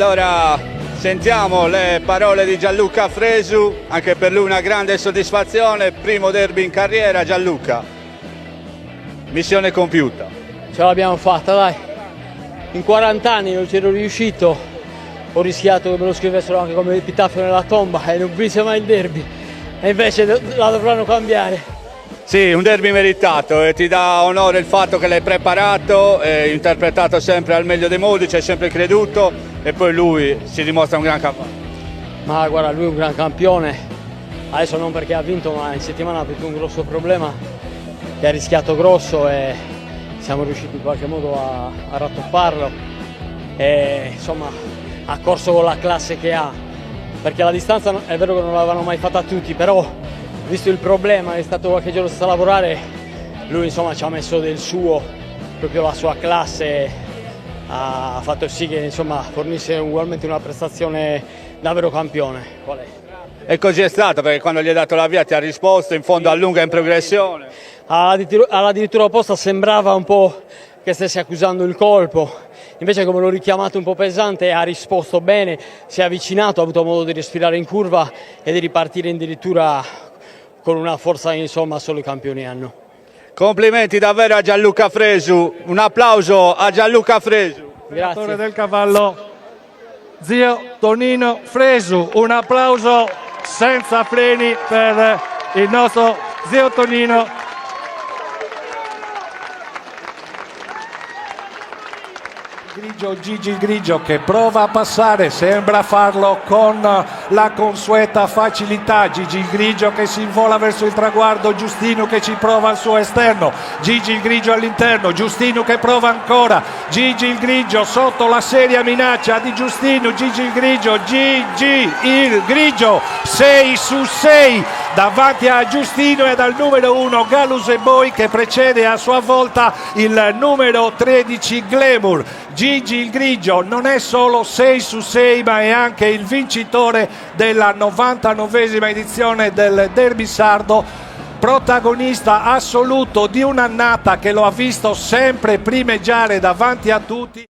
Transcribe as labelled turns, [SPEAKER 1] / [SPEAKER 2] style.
[SPEAKER 1] allora sentiamo le parole di Gianluca Fresu, anche per lui una grande soddisfazione, primo derby in carriera. Gianluca, missione compiuta.
[SPEAKER 2] Ce l'abbiamo fatta, dai. In 40 anni non c'ero riuscito, ho rischiato che me lo scrivessero anche come epitaffio nella tomba e non vinse mai il derby, e invece la dovranno cambiare.
[SPEAKER 1] Sì, un derby meritato e ti dà onore il fatto che l'hai preparato, interpretato sempre al meglio dei modi, ci hai sempre creduto e poi lui si dimostra un gran cavallo.
[SPEAKER 2] Ma guarda, lui è un gran campione, adesso non perché ha vinto, ma in settimana ha avuto un grosso problema che ha rischiato grosso e siamo riusciti in qualche modo a rattopparlo e insomma ha corso con la classe che ha, perché la distanza è vero che non l'avevano mai fatta tutti, però visto il problema, è stato qualche giorno senza lavorare, lui insomma ci ha messo del suo, proprio la sua classe ha fatto sì che insomma fornisse ugualmente una prestazione da vero campione. Qual è?
[SPEAKER 1] E così è stato, perché quando gli hai dato la via ti ha risposto, in fondo allunga in progressione.
[SPEAKER 2] All'addirittura opposta sembrava un po' che stesse accusando il colpo, invece come l'ho richiamato un po' pesante ha risposto bene, si è avvicinato, ha avuto modo di respirare in curva e di ripartire addirittura con una forza insomma solo i campioni hanno.
[SPEAKER 1] Complimenti davvero a Gianluca Fresu, un applauso a Gianluca Fresu.
[SPEAKER 2] Grazie.
[SPEAKER 3] Del cavallo, zio Tonino Fresu, un applauso senza freni per il nostro zio Tonino. Gigi il Grigio che prova a passare, sembra farlo con la consueta facilità. Gigi il Grigio che si invola verso il traguardo, Giustino che ci prova al suo esterno, Gigi il Grigio all'interno, Giustino che prova ancora, Gigi il Grigio sotto la seria minaccia di Giustino, Gigi il Grigio 6 su 6 davanti a Giustino e dal numero 1 Galus e Boy che precede a sua volta il numero 13 Glamour. Gigi il Grigio non è solo 6 su 6 ma è anche il vincitore della 99esima edizione del Derby Sardo, protagonista assoluto di un'annata che lo ha visto sempre primeggiare davanti a tutti.